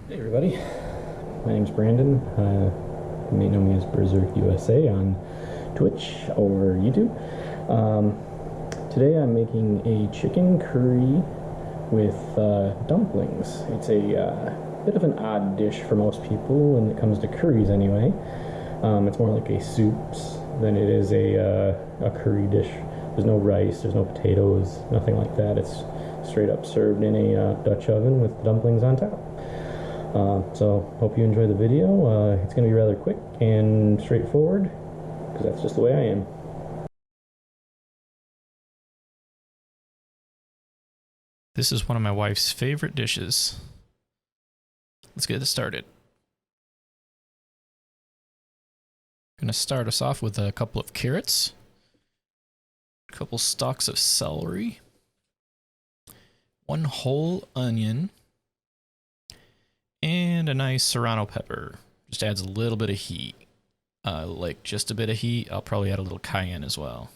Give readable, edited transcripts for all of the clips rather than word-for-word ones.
Hey everybody, my name's Brandon. You may know me as Berserk USA on Twitch or YouTube. Today I'm making a chicken curry with dumplings. It's a bit of an odd dish for most people when it comes to curries anyway. It's more like a soups than it is a curry dish. There's no rice, there's no potatoes, nothing like that. It's straight up served in a Dutch oven with dumplings on top. So hope you enjoy the video. It's going to be rather quick and straightforward because that's just the way I am. This is one of my wife's favorite dishes. Let's get it started. I'm gonna start us off with a couple of carrots, a couple stalks of celery, one whole onion, and a nice serrano pepper. Just adds a little bit of heat. Like just a bit of heat. I'll probably add a little cayenne as well.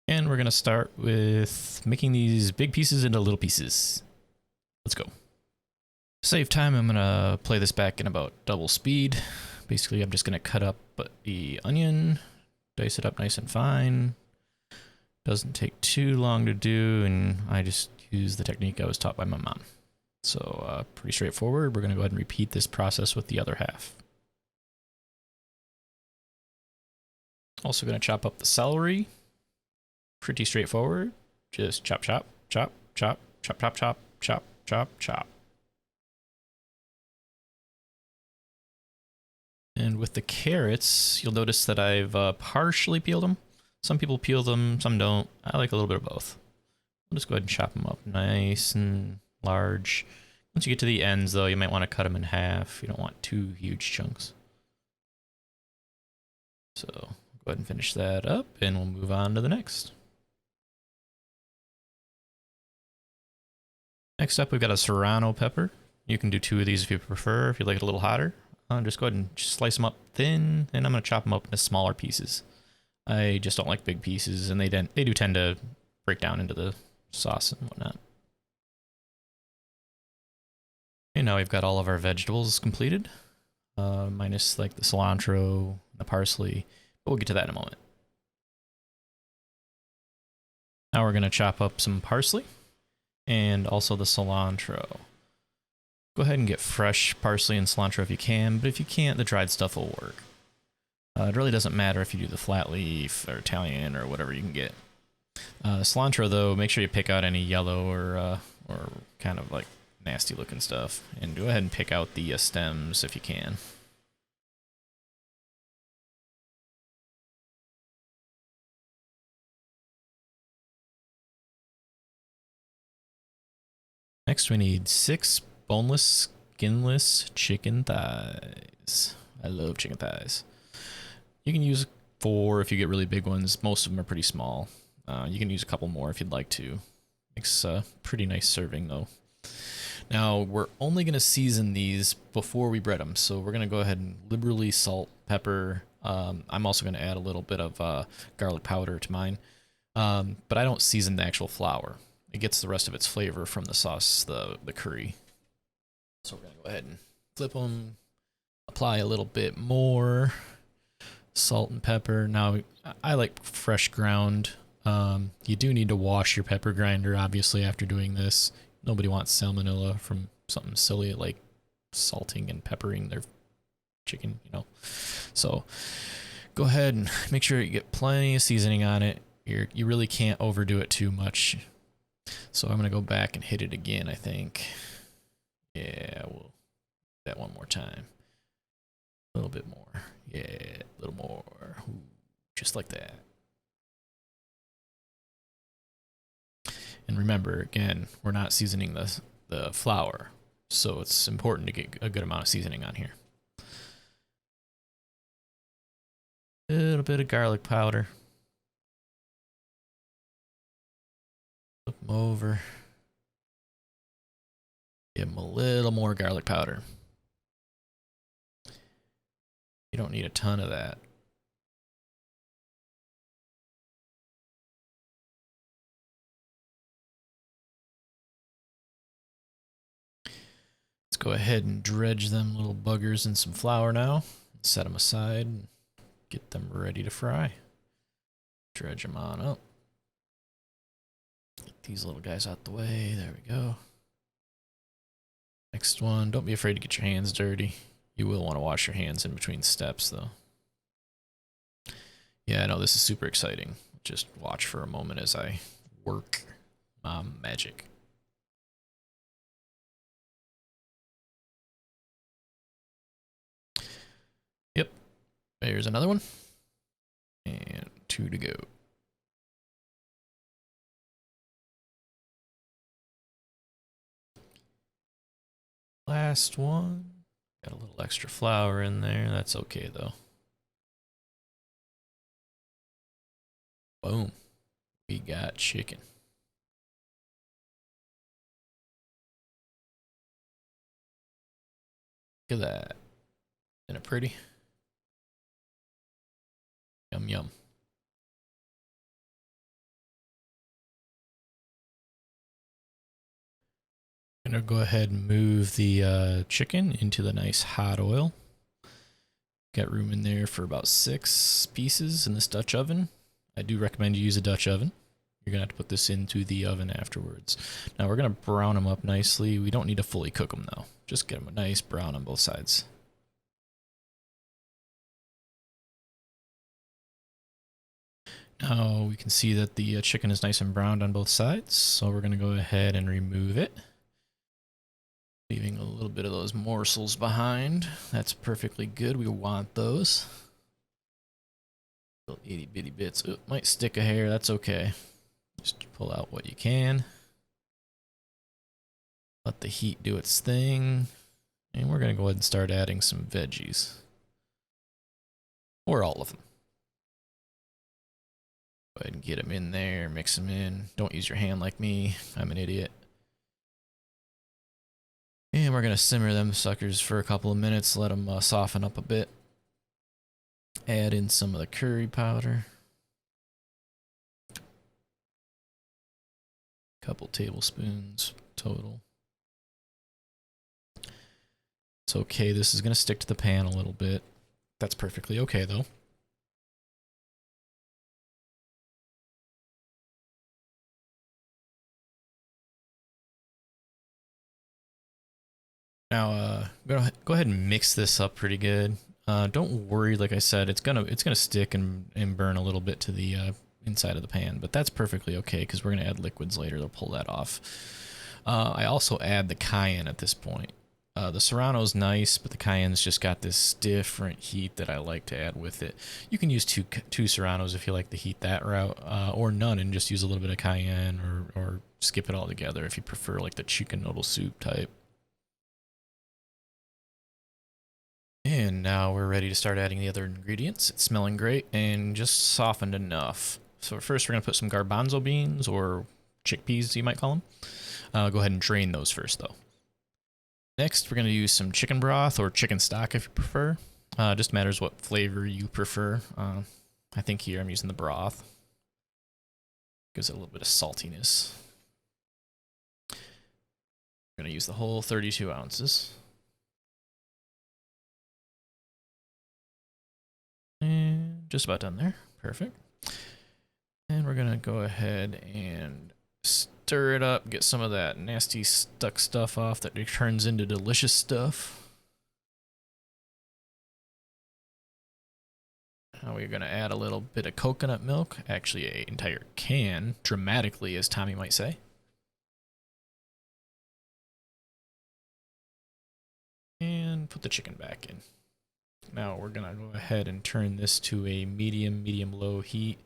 And we're gonna start with making these big pieces into little pieces. Let's go. To save time, I'm gonna play this back in about double speed. Basically, I'm just gonna cut up the onion, dice it up nice and fine. Doesn't take too long to do, and I just use the technique I was taught by my mom. So pretty straightforward. We're gonna go ahead and repeat this process with the other half. Also gonna chop up the celery. Pretty straightforward. Just chop, chop, chop, chop, chop, chop, chop, chop, chop, chop. And with the carrots, you'll notice that I've partially peeled them. Some people peel them, some don't. I like a little bit of both. I'll just go ahead and chop them up nice and large. Once you get to the ends, though, you might want to cut them in half. You don't want two huge chunks. So go ahead and finish that up, and we'll move on to the next. Next up, we've got a serrano pepper. You can do two of these if you prefer, if you like it a little hotter. Just go ahead and slice them up thin, and I'm going to chop them up into smaller pieces. I just don't like big pieces, and they do tend to break down into the sauce and whatnot. And now we've got all of our vegetables completed, minus like the cilantro, the parsley, but we'll get to that in a moment. Now we're going to chop up some parsley and also the cilantro. Go ahead and get fresh parsley and cilantro if you can, but if you can't, the dried stuff will work. It really doesn't matter if you do the flat leaf or Italian or whatever you can get. Cilantro, though, make sure you pick out any yellow or kind of like nasty looking stuff, and go ahead and pick out the stems if you can. Next, we need 6 boneless, skinless chicken thighs. I love chicken thighs. You can use 4 if you get really big ones. Most of them are pretty small. You can use a couple more if you'd like to. Makes a pretty nice serving, though. Now, we're only going to season these before we bread them, so we're going to go ahead and liberally salt, pepper. I'm also going to add a little bit of garlic powder to mine, but I don't season the actual flour. It gets the rest of its flavor from the sauce, the curry. So we're going to go ahead and flip them, apply a little bit more salt and pepper. Now, I like fresh ground. You do need to wash your pepper grinder, obviously, after doing this. Nobody wants salmonella from something silly like salting and peppering their chicken, you know. So go ahead and make sure you get plenty of seasoning on it. You really can't overdo it too much. So I'm going to go back and hit it again, I think. Yeah, we'll do that one more time. A little bit more. Yeah, a little more. Ooh, just like that. And remember, again, we're not seasoning the flour, so it's important to get a good amount of seasoning on here. A little bit of garlic powder. Flip them over. Give them a little more garlic powder. You don't need a ton of that. Let's go ahead and dredge them little buggers in some flour now. Set them aside and get them ready to fry. Dredge them on up. Get these little guys out the way. There we go. Next one. Don't be afraid to get your hands dirty. You will want to wash your hands in between steps, though. Yeah, I know this is super exciting. Just watch for a moment as I work magic. Yep. There's another one. And 2 to go. Last one. Got a little extra flour in there. That's okay, though. Boom. We got chicken. Look at that. Isn't it pretty? Yum, yum. I'm gonna go ahead and move the chicken into the nice hot oil. Got room in there for about 6 pieces in this Dutch oven. I do recommend you use a Dutch oven. You're gonna have to put this into the oven afterwards. Now we're gonna brown them up nicely. We don't need to fully cook them though. Just get them a nice brown on both sides. Now we can see that the chicken is nice and browned on both sides. So we're gonna go ahead and remove it. Leaving a little bit of those morsels behind. That's perfectly good. We want those. Little itty bitty bits. Ooh, might stick a hair. That's okay. Just pull out what you can. Let the heat do its thing. And we're going to go ahead and start adding some veggies. Or all of them. Go ahead and get them in there. Mix them in. Don't use your hand like me. I'm an idiot. And we're going to simmer them suckers for a couple of minutes. Let them soften up a bit. Add in some of the curry powder. Couple tablespoons total. It's okay. This is going to stick to the pan a little bit. That's perfectly okay, though. Now, I'm gonna go ahead and mix this up pretty good. Don't worry, like I said, it's gonna stick and burn a little bit to the inside of the pan, but that's perfectly okay because we're gonna add liquids later. They'll pull that off. I also add the cayenne at this point. The Serrano's nice, but the cayenne's just got this different heat that I like to add with it. You can use two Serranos if you like the heat that route, or none and just use a little bit of cayenne, or skip it all together if you prefer like the chicken noodle soup type. And now we're ready to start adding the other ingredients. It's smelling great and just softened enough. So first we're going to put some garbanzo beans, or chickpeas you might call them. Go ahead and drain those first though. Next we're going to use some chicken broth or chicken stock if you prefer. Just matters what flavor you prefer. I think here I'm using the broth. Gives it a little bit of saltiness. I'm going to use the whole 32 ounces. And just about done there. Perfect. And we're going to go ahead and stir it up, get some of that nasty stuck stuff off that turns into delicious stuff. Now we're going to add a little bit of coconut milk, actually an entire can, dramatically as Tommy might say. And put the chicken back in. Now we're going to go ahead and turn this to a medium-low heat.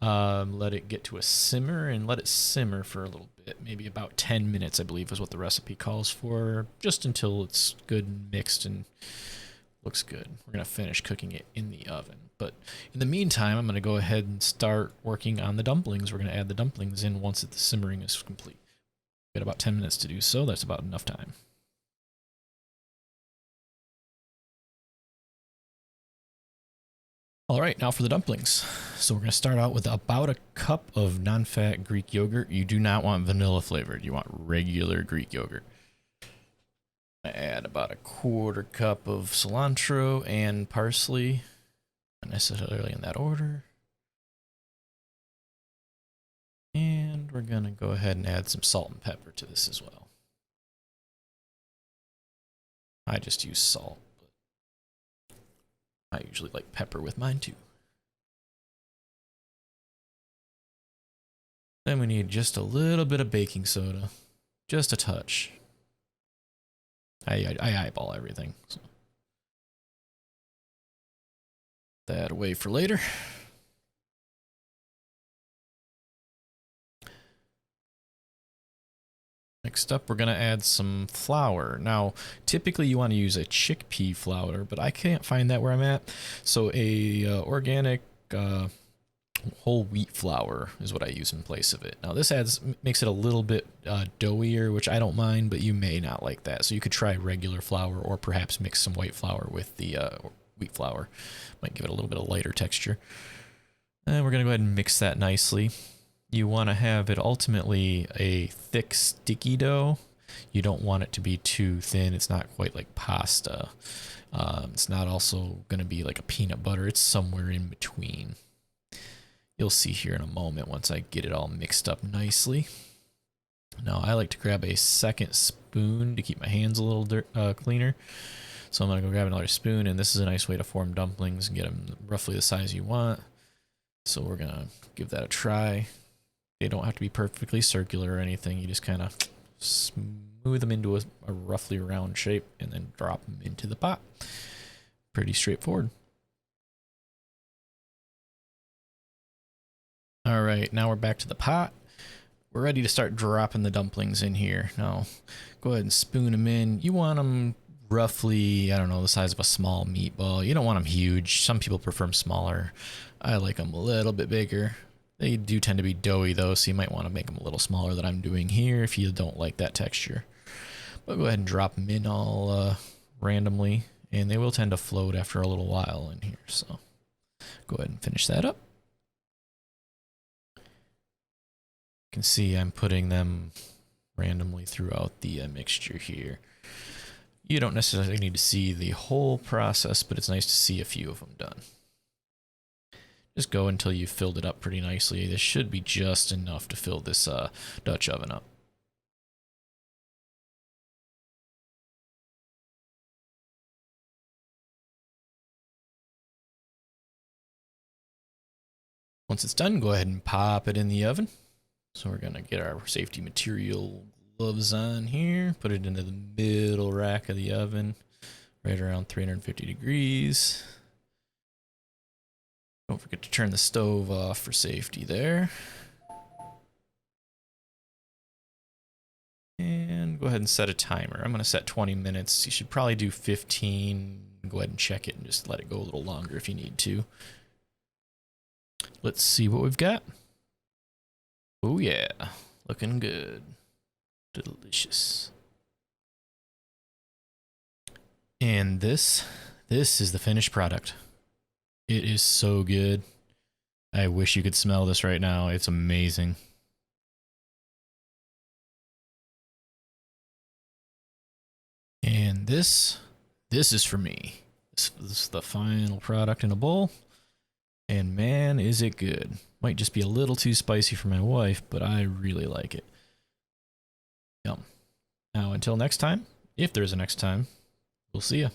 Let it get to a simmer and let it simmer for a little bit. Maybe about 10 minutes, I believe, is what the recipe calls for. Just until it's good and mixed and looks good. We're going to finish cooking it in the oven. But in the meantime, I'm going to go ahead and start working on the dumplings. We're going to add the dumplings in once the simmering is complete. We've got about 10 minutes to do so. That's about enough time. All right, now for the dumplings. So we're going to start out with about a cup of non-fat Greek yogurt. You do not want vanilla flavored. You want regular Greek yogurt. I add about a 1/4 cup of cilantro and parsley, not necessarily in that order. And we're gonna go ahead and add some salt and pepper to this as well. I just use salt, but I usually like pepper with mine too. Then we need just a little bit of baking soda, just a touch. I eyeball everything. So. That away for later. Next up, we're going to add some flour. Now, typically you want to use a chickpea flour, but I can't find that where I'm at. So a organic whole wheat flour is what I use in place of it. Now this makes it a little bit doughier, which I don't mind, but you may not like that. So you could try regular flour or perhaps mix some white flour with the wheat flour. Might give it a little bit of lighter texture. And we're going to go ahead and mix that nicely. You want to have it ultimately a thick, sticky dough. You don't want it to be too thin. It's not quite like pasta. It's not also going to be like a peanut butter. It's somewhere in between. You'll see here in a moment once I get it all mixed up nicely. Now I like to grab a second spoon to keep my hands a little cleaner. So I'm going to go grab another spoon, and this is a nice way to form dumplings and get them roughly the size you want. So we're going to give that a try. They don't have to be perfectly circular or anything. You just kind of smooth them into a roughly round shape and then drop them into the pot. Pretty straightforward. All right, now we're back to the pot. We're ready to start dropping the dumplings in here. Now, go ahead and spoon them in. You want them roughly, I don't know, the size of a small meatball. You don't want them huge. Some people prefer them smaller. I like them a little bit bigger. They do tend to be doughy though, so you might want to make them a little smaller than I'm doing here if you don't like that texture. But go ahead and drop them in all randomly, and they will tend to float after a little while in here. So go ahead and finish that up. You can see I'm putting them randomly throughout the mixture here. You don't necessarily need to see the whole process, but it's nice to see a few of them done. Just go until you've filled it up pretty nicely. This should be just enough to fill this Dutch oven up. Once it's done, go ahead and pop it in the oven. So we're going to get our safety material gloves on here, put it into the middle rack of the oven, right around 350 degrees. Don't forget to turn the stove off for safety there. And go ahead and set a timer. I'm going to set 20 minutes. You should probably do 15. Go ahead and check it and just let it go a little longer if you need to. Let's see what we've got. Oh yeah, looking good. Delicious. And this is the finished product. It is so good. I wish you could smell this right now. It's amazing. And this is for me. This is the final product in a bowl. And man, is it good. Might just be a little too spicy for my wife, but I really like it. Yum. Now, until next time, if there's a next time, we'll see ya.